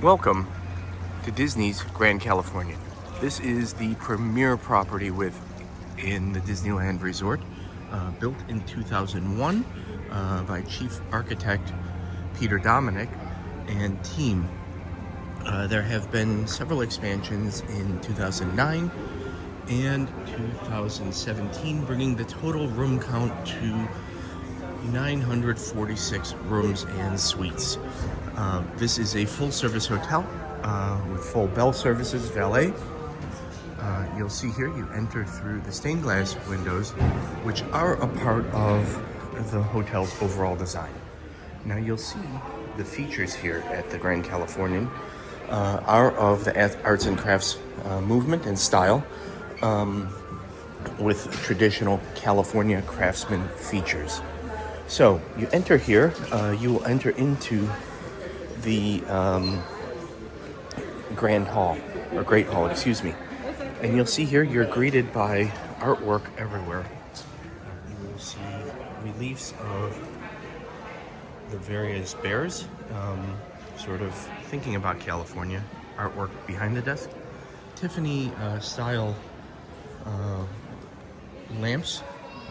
Welcome to Disney's Grand Californian. This is the premier property in the Disneyland Resort, built in 2001 by Chief Architect Peter Dominic and team. There have been several expansions in 2009 and 2017, bringing the total room count to 946 rooms and suites. This is a full-service hotel with full bell services, valet. You'll see here you enter through the stained glass windows, which are a part of the hotel's overall design. Now you'll see the features here at the Grand Californian are of the arts and crafts movement and style, with traditional California craftsman features. So you enter here, you will enter into the Grand Hall, or Great Hall, excuse me. And you'll see here you're greeted by artwork everywhere. You will see reliefs of the various bears, sort of thinking about California, artwork behind the desk. Tiffany style lamps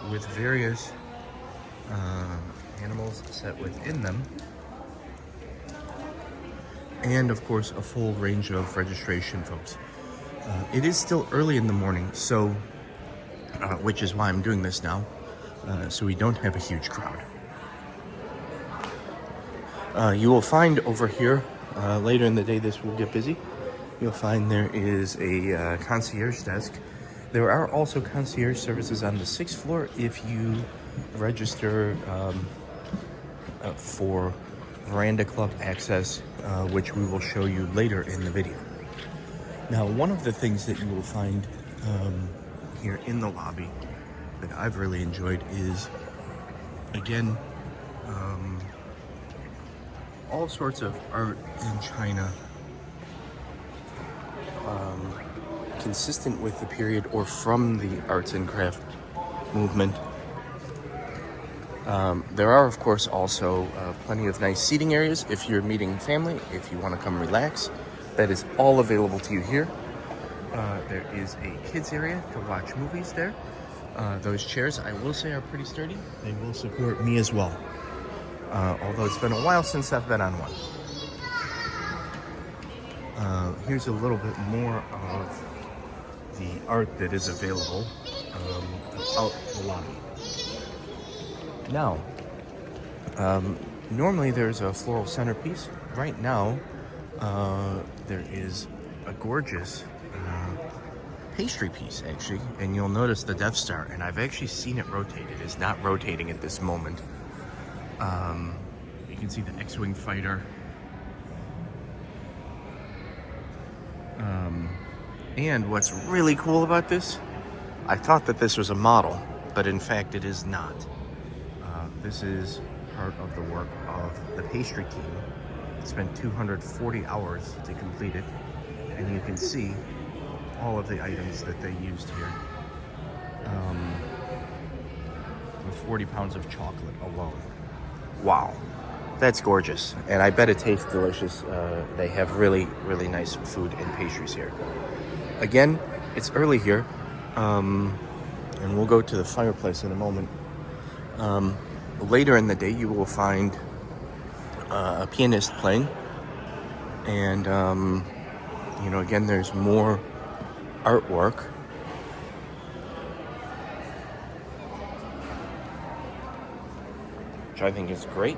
with various animals set within them. And of course a full range of registration folks. It is still early in the morning, so which is why I'm doing this now, so we don't have a huge crowd. You will find over here, later in the day this will get busy, you'll find there is a concierge desk. There are also concierge services on the 6th floor if you register for Veranda Club access, which we will show you later in the video. Now, one of the things that you will find here in the lobby that I've really enjoyed is, again, all sorts of art in China, consistent with the period or from the arts and craft movement. There are, of course, also plenty of nice seating areas if you're meeting family, if you want to come relax. That is all available to you here. There is a kids area to watch movies there. Those chairs, I will say, are pretty sturdy. They will support me as well. Although it's been a while since I've been on one. Here's a little bit more of the art that is available out the lobby. Now, normally there's a floral centerpiece. Right now, there is a gorgeous pastry piece, actually, and you'll notice the Death Star, and I've actually seen it rotate. It is not rotating at this moment. You can see the X-Wing fighter. And what's really cool about this, I thought that this was a model, but in fact it is not. This is part of the work of the pastry team. It spent 240 hours to complete it, and you can see all of the items that they used here. With 40 pounds of chocolate alone. Wow, that's gorgeous, and I bet it tastes delicious. They have really, really nice food and pastries here. Again, it's early here, and we'll go to the fireplace in a moment. Later in the day, you will find a pianist playing, and again, there's more artwork. Which I think is great.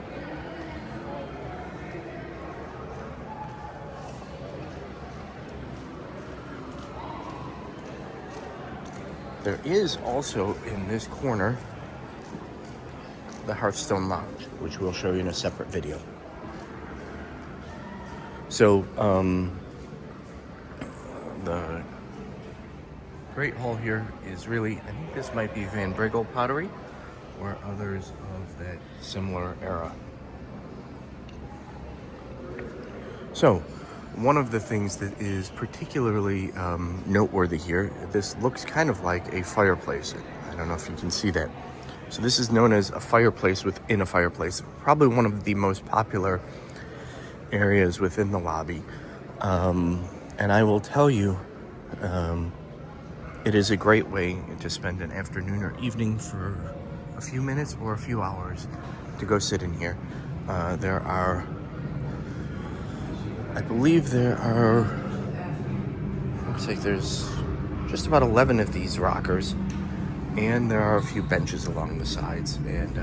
There is also in this corner the Hearthstone Lounge, which we'll show you in a separate video. So, the Great Hall here is really, I think this might be Van Brigel pottery or others of that similar era. So, one of the things that is particularly noteworthy here, this looks kind of like a fireplace. I don't know if you can see that. So this is known as a fireplace within a fireplace. Probably one of the most popular areas within the lobby. And I will tell you, it is a great way to spend an afternoon or evening for a few minutes or a few hours to go sit in here. There are, I believe there are, looks like there's just about 11 of these rockers, and there are a few benches along the sides. And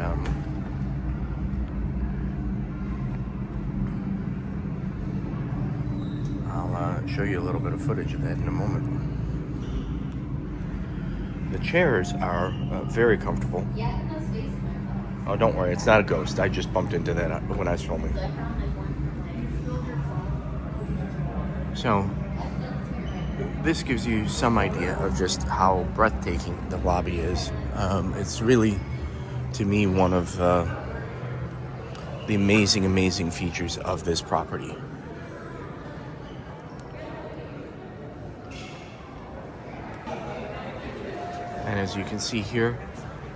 I'll show you a little bit of footage of that in a moment. The chairs are very comfortable. Oh, don't worry, it's not a ghost. I just bumped into that when I was filming. So, this gives you some idea of just how breathtaking the lobby is. It's really, to me, one of the amazing, amazing features of this property. And as you can see here,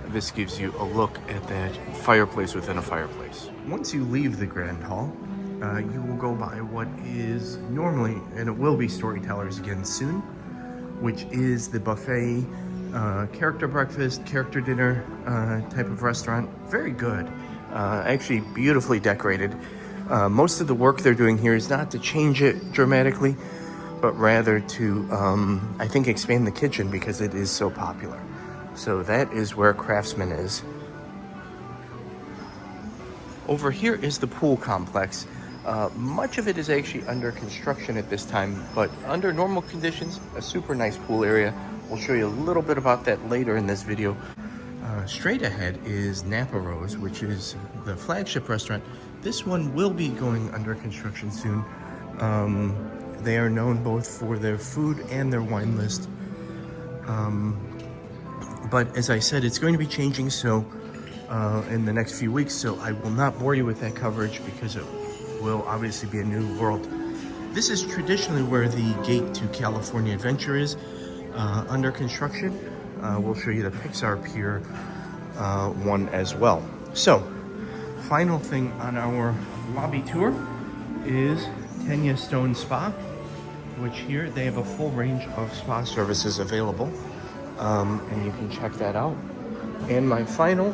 this gives you a look at that fireplace within a fireplace. Once you leave the Grand Hall, you will go by what is normally, and it will be Storytellers again soon, which is the buffet, character breakfast, character dinner type of restaurant. Very good. Actually beautifully decorated. Most of the work they're doing here is not to change it dramatically, but rather to, I think, expand the kitchen because it is so popular. So that is where Craftsman is. Over here is the pool complex. Much of it is actually under construction at this time, but under normal conditions, a super nice pool area. We'll show you a little bit about that later in this video. Straight ahead is Napa Rose, which is the flagship restaurant. This one will be going under construction soon. They are known both for their food and their wine list. But as I said, it's going to be changing in the next few weeks, so I will not bore you with that coverage because it will obviously be a new world. This is traditionally where the gate to California Adventure is under construction. We'll show you the Pixar Pier one as well. So, final thing on our lobby tour is Tanya Stone Spa, which here they have a full range of spa services available, and you can check that out. And my final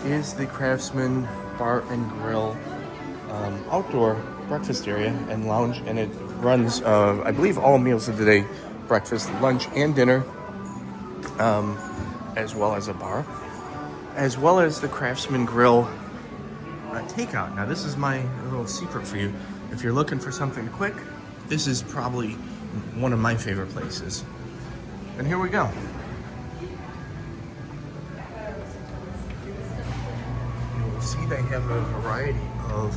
is the Craftsman Bar and Grill outdoor breakfast area and lounge, and it runs, I believe, all meals of the day, breakfast, lunch, and dinner, as well as a bar, as well as the Craftsman Grill takeout. Now, this is my little secret for you. If you're looking for something quick, this is probably one of my favorite places. And here we go. You'll see they have a variety of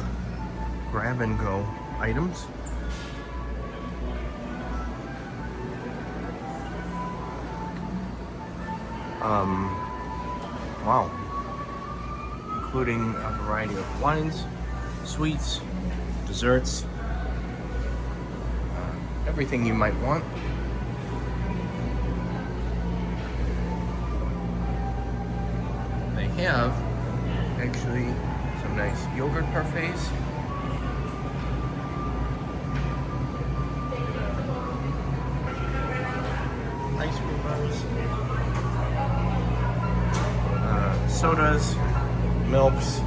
grab-and-go items. Wow. Including a variety of wines, sweets, desserts, everything you might want. They have actually some nice yogurt parfaits. Ice cream bars. Sodas, milks,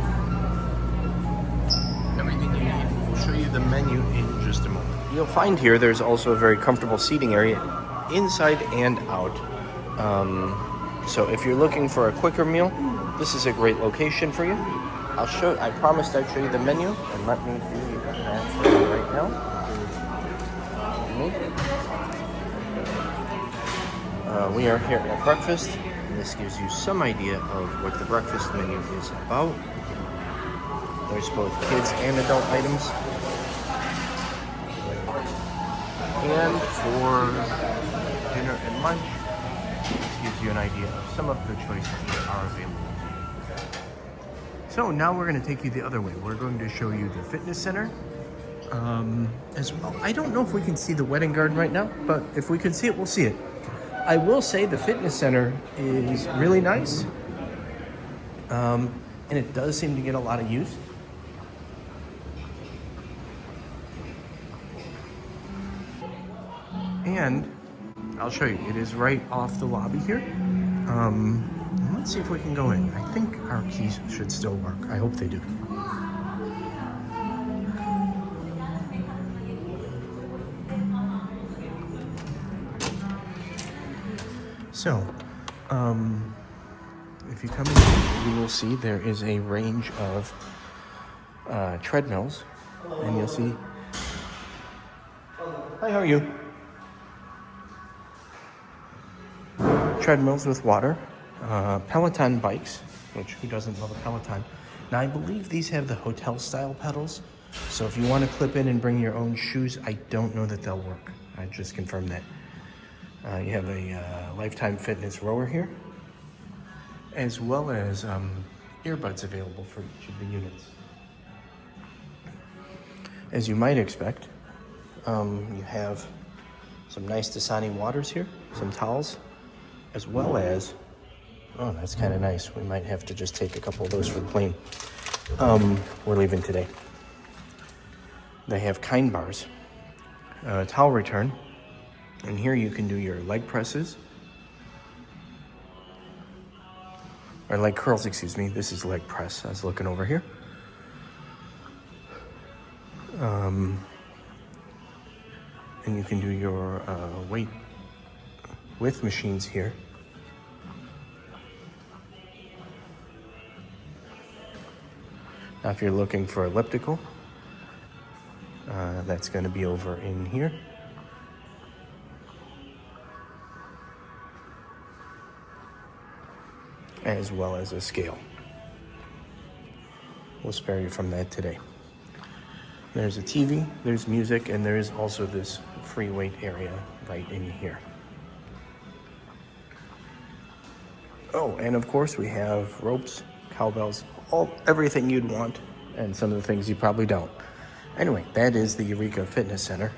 everything you need. We'll show you the menu in just a moment. You'll find here there's also a very comfortable seating area inside and out. So if you're looking for a quicker meal, this is a great location for you. I promised I'd show you the menu, and let me do that for you right now. We are here at breakfast. This gives you some idea of what the breakfast menu is about. There's both kids and adult items. And for dinner and lunch, this gives you an idea of some of the choices that are available. So now we're going to take you the other way. We're going to show you the fitness center as well. I don't know if we can see the wedding garden right now, but if we can see it, we'll see it. I will say the fitness center is really nice, and it does seem to get a lot of use. And I'll show you. It is right off the lobby here. Let's see if we can go in. I think our keys should still work. I hope they do. So, if you come in here, you will see there is a range of treadmills, and you'll see. Hi, how are you? Treadmills with water, Peloton bikes, which who doesn't love a Peloton? Now I believe these have the hotel style pedals, so if you want to clip in and bring your own shoes, I don't know that they'll work. I just confirmed that. You have a Lifetime Fitness rower here, as well as earbuds available for each of the units. As you might expect, you have some nice Dasani waters here, some towels, as well as, oh, that's kind of nice. We might have to just take a couple of those for the plane. We're leaving today. They have Kind bars, towel return, and here you can do your leg presses, or leg curls, excuse me. This is leg press. I was looking over here. And you can do your weight with machines here. Now, if you're looking for elliptical, that's going to be over in here. As well as a scale. We'll spare you from that today. There's a TV, there's music, and there is also this free weight area right in here. Oh, and of course we have ropes, cowbells, everything you'd want, and some of the things you probably don't. Anyway, that is the Eureka Fitness Center.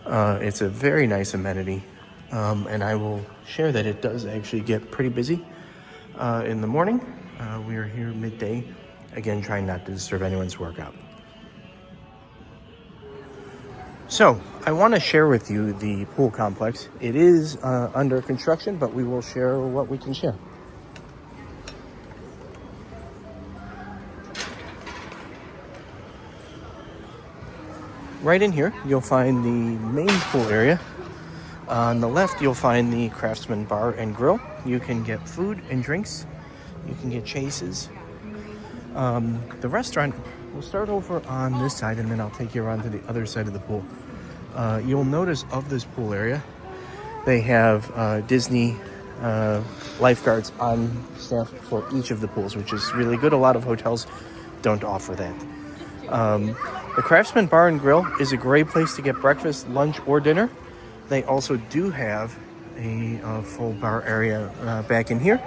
It's a very nice amenity, and I will share that it does actually get pretty busy in the morning. We are here midday, again trying not to disturb anyone's workout. So, I want to share with you the pool complex. It is under construction, but we will share what we can share. Right in here, you'll find the main pool area. On the left, you'll find the Craftsman Bar and Grill. You can get food and drinks. You can get chases. The restaurant, we'll start over on this side, and then I'll take you around to the other side of the pool. You'll notice of this pool area, they have Disney lifeguards on staff for each of the pools, which is really good. A lot of hotels don't offer that. The Craftsman Bar and Grill is a great place to get breakfast, lunch, or dinner. They also do have a full bar area back in here.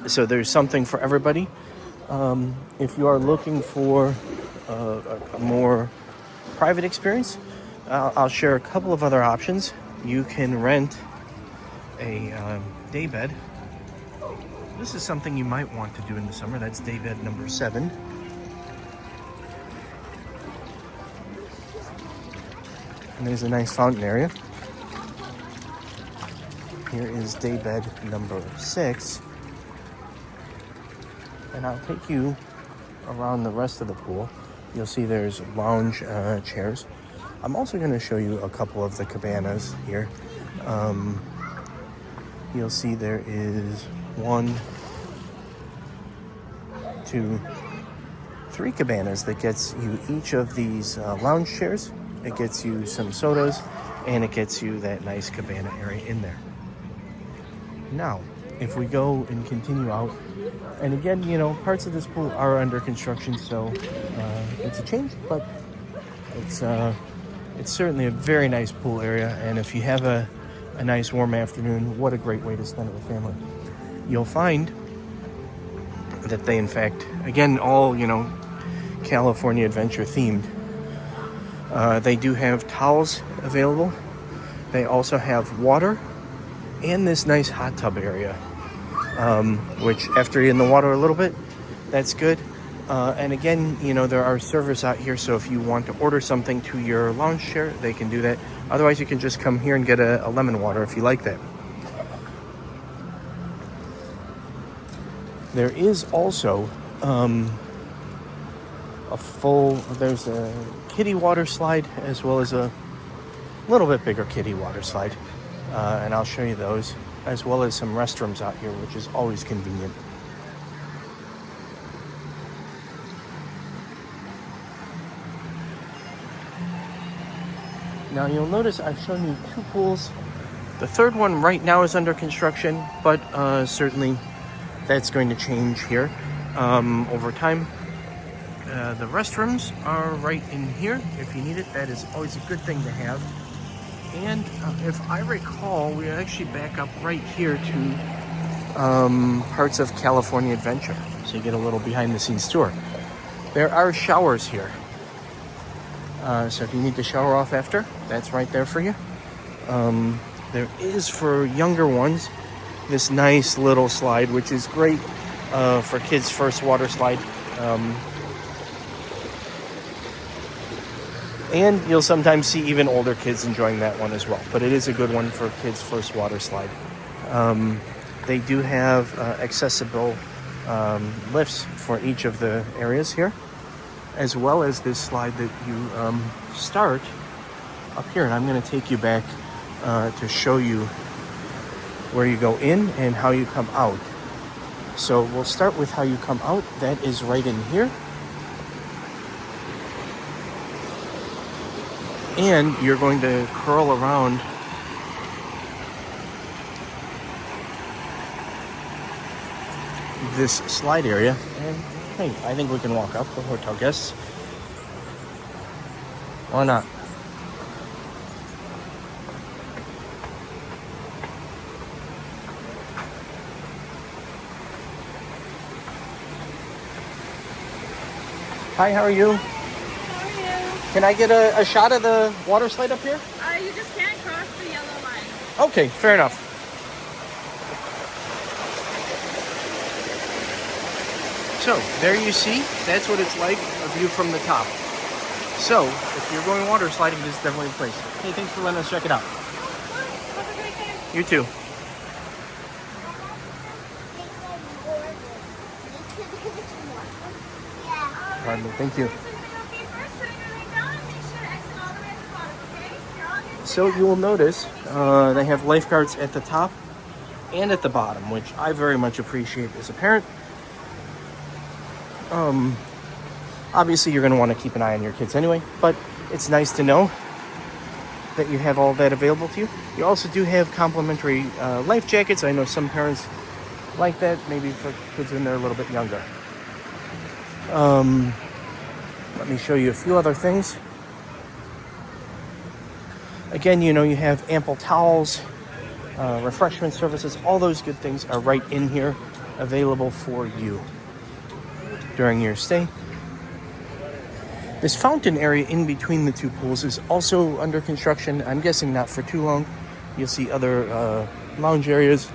So there's something for everybody. If you are looking for a more private experience, I'll share a couple of other options. You can rent a day bed. This is something you might want to do in the summer. That's day bed number 7. And there's a nice fountain area. Here is day bed number 6. And I'll take you around the rest of the pool. You'll see there's lounge chairs. I'm also going to show you a couple of the cabanas here. You'll see there is 1, 2, 3 cabanas that gets you each of these lounge chairs. It gets you some sodas, and it gets you that nice cabana area in there. Now, if we go and continue out, and again, you know, parts of this pool are under construction, so it's a change, but it's certainly a very nice pool area, and if you have a nice warm afternoon, what a great way to spend it with family. You'll find that they, in fact, again, all, you know, California adventure themed. They do have towels available. They also have water and this nice hot tub area, which after you're in the water a little bit, that's good. And again, you know, there are servers out here, so if you want to order something to your lounge chair, they can do that. Otherwise, you can just come here and get a lemon water if you like that. There is also there's a kiddie water slide as well as a little bit bigger kiddie water slide. And I'll show you those, as well as some restrooms out here, which is always convenient. Now you'll notice I've shown you 2 pools. The third one right now is under construction, but certainly that's going to change here over time. The restrooms are right in here if you need it. That is always a good thing to have. And if I recall, we actually back up right here to parts of California Adventure. So you get a little behind the scenes tour. There are showers here. So if you need to shower off after, that's right there for you. There is, for younger ones, this nice little slide, which is great for kids' first water slide. And you'll sometimes see even older kids enjoying that one as well. But it is a good one for kids' first water slide. They do have accessible lifts for each of the areas here, as well as this slide that you start up here. And I'm going to take you back to show you where you go in and how you come out. So we'll start with how you come out. That is right in here. And you're going to curl around this slide area. And hey, I think we can walk up for hotel guests. Why not? Hi, how are you? Can I get a shot of the water slide up here? You just can't cross the yellow line. Okay, fair enough. So, there you see, that's what it's like, a view from the top. So, if you're going water sliding, this is definitely a place. Hey, thanks for letting us check it out. Have a great day. You too. Pardon me, thank you. So you will notice they have lifeguards at the top and at the bottom, which I very much appreciate as a parent. Obviously, you're going to want to keep an eye on your kids anyway, but it's nice to know that you have all that available to you. You also do have complimentary life jackets. I know some parents like that, maybe for kids when they're a little bit younger. Let me show you a few other things. Again, you know, you have ample towels, refreshment services, all those good things are right in here available for you during your stay. This fountain area in between the 2 pools is also under construction. I'm guessing not for too long. You'll see other lounge areas.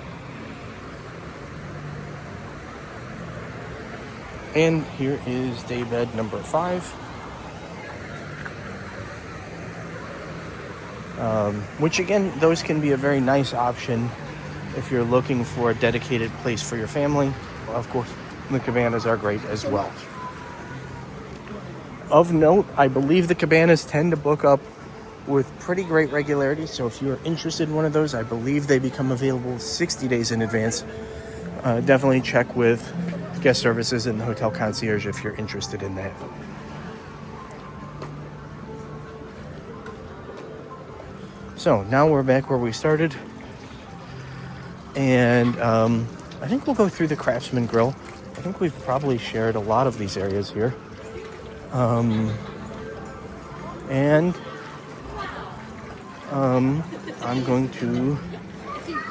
And here is daybed number 5. Which again, those can be a very nice option if you're looking for a dedicated place for your family. Of course, the cabanas are great as well. Of note, I believe the cabanas tend to book up with pretty great regularity. So if you're interested in one of those, I believe they become available 60 days in advance. Definitely check with guest services and the hotel concierge if you're interested in that. So now we're back where we started, and I think we'll go through the Craftsman Grill. I think we've probably shared a lot of these areas here. I'm going to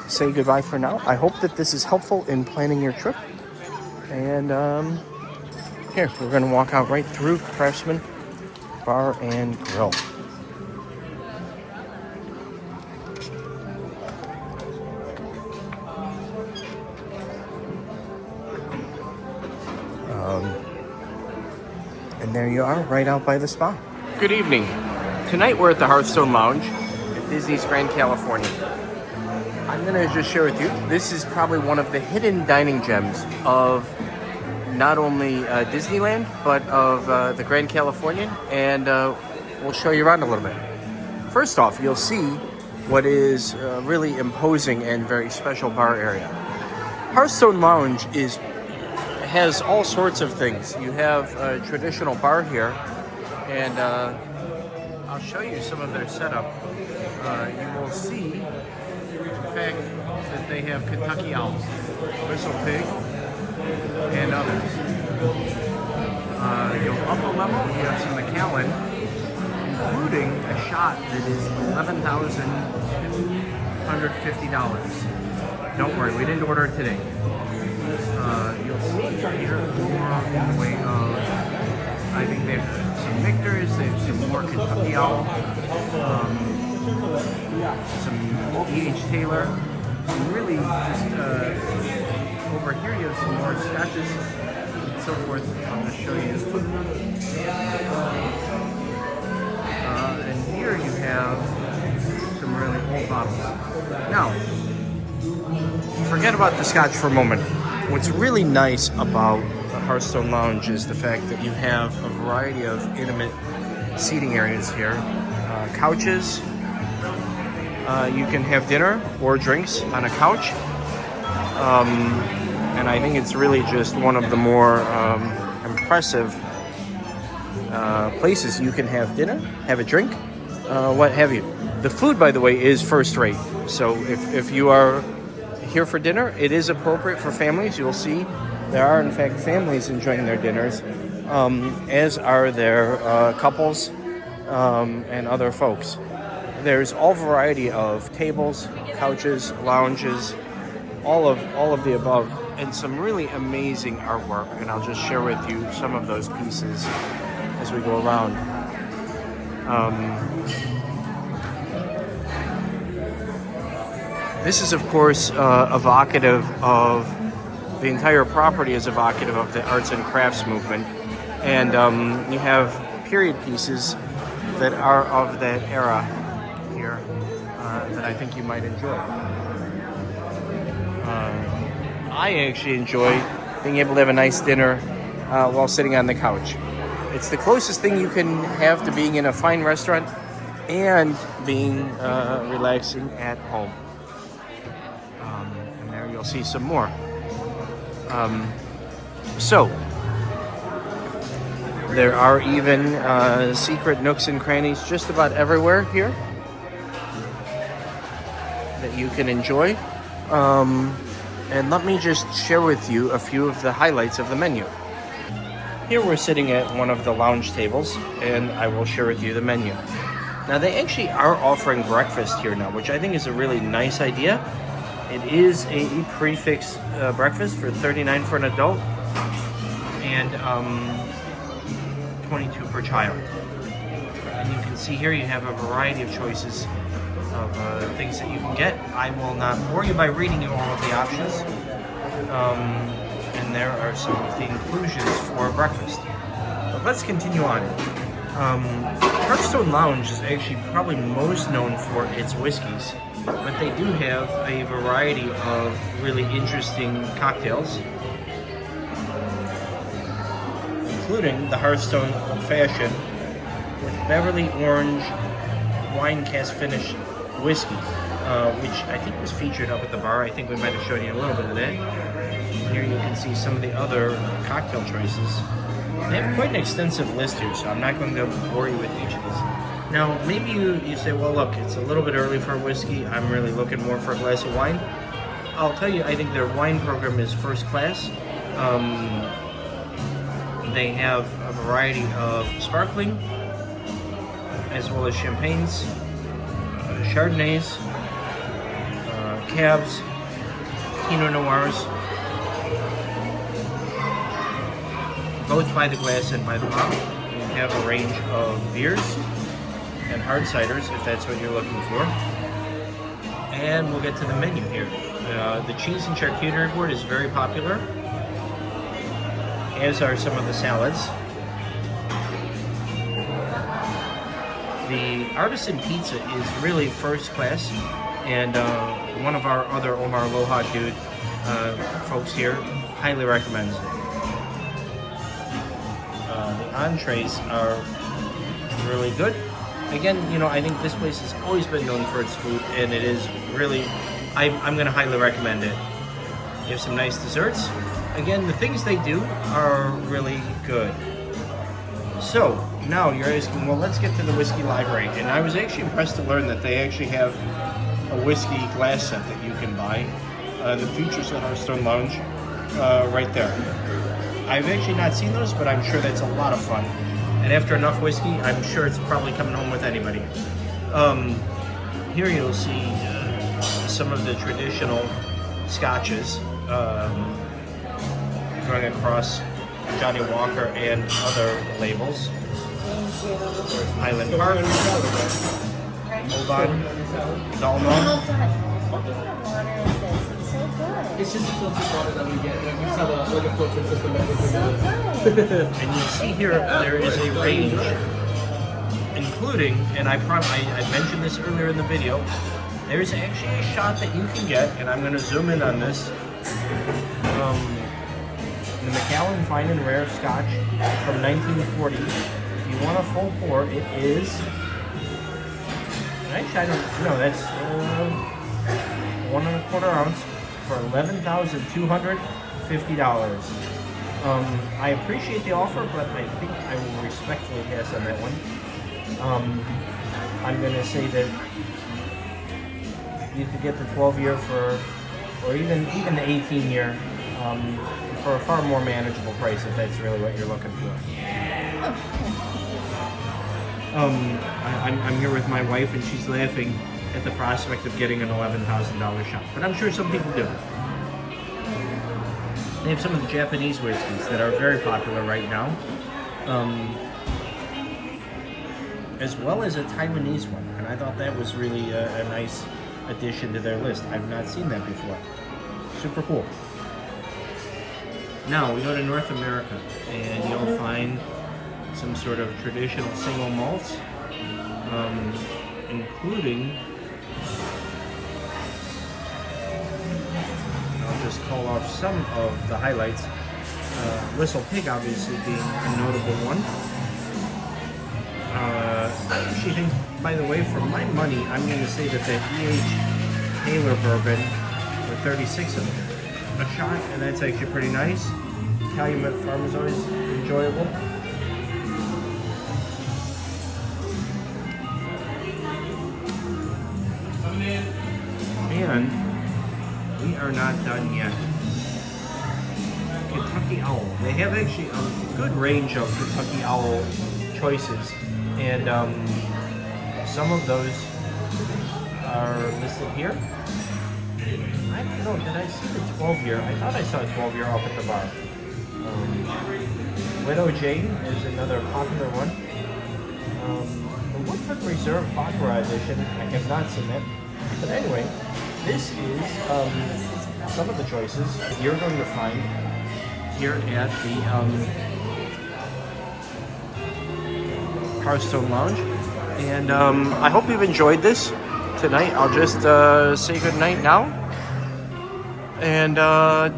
say goodbye for now. I hope that this is helpful in planning your trip. And here, we're going to walk out right through Craftsman Bar and Grill. And there you are, right out by the spa. Good evening. Tonight we're at the Hearthstone Lounge at Disney's Grand Californian. I'm gonna just share with you, this is probably one of the hidden dining gems of not only Disneyland, but of the Grand Californian, and we'll show you around a little bit. First off, you'll see what is really imposing and very special bar area. Hearthstone Lounge has all sorts of things. You have a traditional bar here, and I'll show you some of their setup. You will see, in fact, that they have Kentucky Owls, Whistle Pig, and others. Your upper level, you have some McAllen, including a shot that is $11,250. Don't worry, we didn't order it today. You'll see here more in the way of, I think they have some Victors, they have some more Kentucky Owl, some E.H. Taylor, some really just, over here you have some more scotches and so forth. I'll just show you. And here you have some really old bottles. Now, forget about the scotch for a moment. What's really nice about the Hearthstone Lounge is the fact that you have a variety of intimate seating areas here. Couches. You can have dinner or drinks on a couch. And I think it's really just one of the more impressive places you can have dinner, have a drink, what have you. The food, by the way, is first rate. So if you are here for dinner, it is appropriate for families. You'll see there are, in fact, families enjoying their dinners, as are their couples and other folks. There's all variety of tables, couches, lounges, all of the above, and some really amazing artwork. And I'll just share with you some of those pieces as we go around. This is, of course, evocative of the entire property is evocative of the arts and crafts movement, and you have period pieces that are of that era here that I think you might enjoy. I actually enjoy being able to have a nice dinner while sitting on the couch. It's the closest thing you can have to being in a fine restaurant and being relaxing at home. And there you'll see some more. So, there are even secret nooks and crannies just about everywhere here that you can enjoy. And let me just share with you a few of the highlights of the menu. Here we're sitting at one of the lounge tables, and I will share with you the menu. Now, they actually are offering breakfast here now, which I think is a really nice idea. It is a prefix breakfast for $39 for an adult and $22 per child. And you can see here you have a variety of choices of things that you can get. I will not bore you by reading you all of the options. And there are some of the inclusions for breakfast. But let's continue on. Hearthstone Lounge is actually probably most known for its whiskeys, but they do have a variety of really interesting cocktails, including the Hearthstone Old Fashioned with Beverly Orange wine cask finish whiskey, which I think was featured up at the bar. I think we might have shown you a little bit of that. Here you can see some of the other cocktail choices. They have quite an extensive list here, so I'm not going to bore you with each of these. Now, maybe you say, well, look, it's a little bit early for a whiskey. I'm really looking more for a glass of wine. I'll tell you, I think their wine program is first class. They have a variety of sparkling, as well as champagnes, Chardonnays, Cabs, Pinot Noirs, both by the glass and by the bottle. We have a range of beers and hard ciders, if that's what you're looking for. And we'll get to the menu here. The cheese and charcuterie board is very popular, as are some of the salads. the artisan pizza is really first class, and one of our other Omar Aloha dude folks here highly recommends it. The entrees are really good. Again, you know, I think this place has always been known for its food, and it is really, I'm going to highly recommend it. You have some nice desserts. Again, the things they do are really good. So, now you're asking, well, let's get to the whiskey library. And I was actually impressed to learn that they actually have a whiskey glass set that you can buy. The features at Hearthstone Lounge right there. I've actually not seen those, but I'm sure that's a lot of fun. And after enough whiskey, I'm sure it's probably coming home with anybody. Here you'll see some of the traditional scotches going across Johnny Walker and other labels. Highland Park, Hold On, Dalma. It's just a filtered water that we get. We just have a filter system that we can And you see here, there is a range, including, and I mentioned this earlier in the video, there's actually a shot that you can get, and I'm going to zoom in on this. The Macallan Fine and Rare Scotch from 1940. If you want a full pour, it is. Actually, I don't know. That's 1 1/4 ounce for $11,250. I appreciate the offer, but I think I will respectfully pass on that one. I'm going to say that you could get the 12-year for, or even the 18-year. For a far more manageable price, if that's really what you're looking for. I'm here with my wife, and she's laughing at the prospect of getting an $11,000 shot, but I'm sure some people do. They have some of the Japanese whiskeys that are very popular right now, as well as a Taiwanese one, and I thought that was really a nice addition to their list. I've not seen that before. Super cool. Now we go to North America, and you'll find some sort of traditional single malts, including, I'll just call off some of the highlights. Whistle Pig obviously being a notable one. I actually think, by the way, for my money, I'm going to say that E.H. Taylor bourbon for 36 of them. A shot, and that's actually pretty nice. Calumet Farm is always enjoyable. And we are not done yet. Kentucky Owl. They have actually a good range of Kentucky Owl choices, and some of those are listed here. I don't know, did I see the 12-year? I thought I saw a 12-year up at the bar. Widow Jane is another popular one. The Woodford Reserve Baccarat Edition, I have not seen that. But anyway, this is some of the choices you're going to find here at the Hearthstone Lounge. And I hope you've enjoyed this tonight. I'll just say good night now. And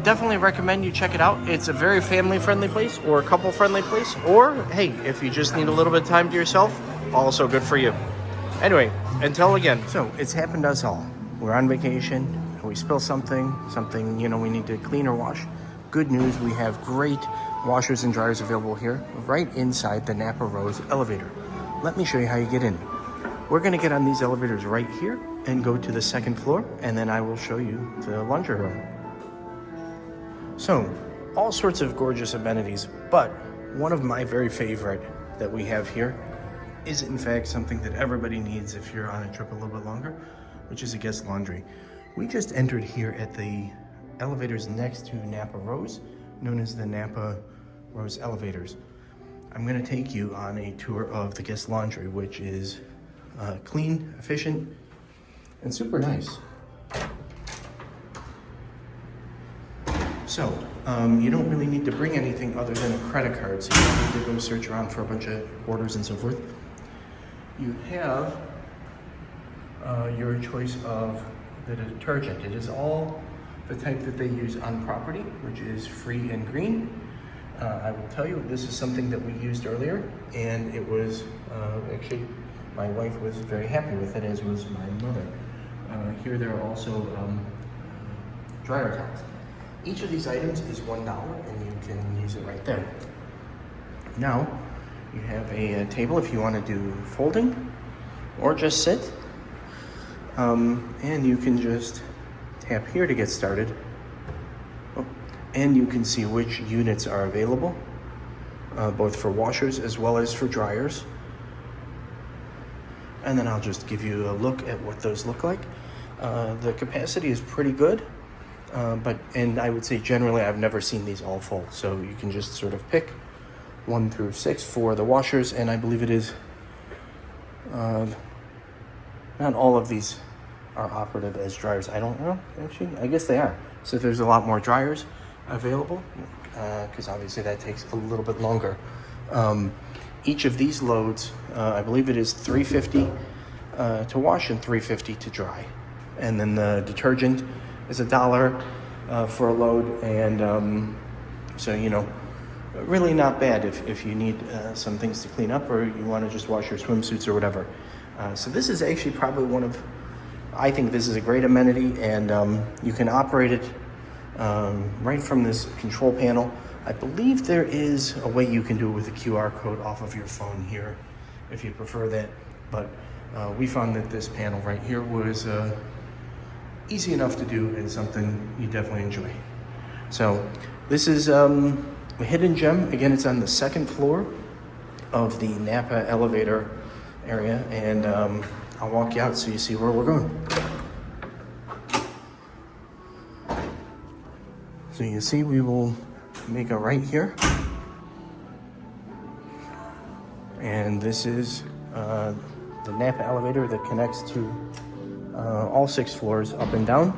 definitely recommend you check it out. It's a very family-friendly place, or a couple-friendly place, or hey, if you just need a little bit of time to yourself, also good for you. Anyway, until again. So it's happened to us all. We're on vacation, and we spill something, you know, we need to clean or wash. Good news, we have great washers and dryers available here, right inside the Napa Rose elevator. Let me show you how you get in. We're gonna get on these elevators right here and go to the second floor, and then I will show you the laundry room. So, all sorts of gorgeous amenities, but one of my very favorite that we have here is in fact something that everybody needs if you're on a trip a little bit longer, which is a guest laundry. We just entered here at the elevators next to Napa Rose, known as the Napa Rose elevators. I'm gonna take you on a tour of the guest laundry, which is clean, efficient, and super nice. So, you don't really need to bring anything other than a credit card, so you don't need to go search around for a bunch of orders and so forth. you have your choice of the detergent. It is all the type that they use on property, which is free and green. I will tell you, this is something that we used earlier, and it was actually, my wife was very happy with it, as was my mother. Here there are also dryer towels. Each of these items is $1, and you can use it right there. Now, you have a table if you want to do folding, or just sit. And you can just tap here to get started. Oh, and you can see which units are available, both for washers as well as for dryers. And then I'll just give you a look at what those look like. The capacity is pretty good, and I would say generally I've never seen these all full. So you can just sort of pick 1 through 6 for the washers, and I believe it is, not all of these are operative as dryers. I don't know, actually. I guess they are. So there's a lot more dryers available, because obviously that takes a little bit longer. Each of these loads, I believe it is $3.50 to wash and $3.50 to dry. And then the detergent is $1 for a load, and so, you know, really not bad if you need some things to clean up, or you want to just wash your swimsuits or whatever. So this is actually probably I think this is a great amenity, and you can operate it right from this control panel. I believe there is a way you can do it with a QR code off of your phone here, if you prefer that. But we found that this panel right here was easy enough to do, and something you definitely enjoy. So this is a hidden gem. Again, it's on the 2nd floor of the Napa elevator area, and I'll walk you out so you see where we're going. So you see, we will make a right here, and this is the Napa elevator that connects to all 6 floors up and down.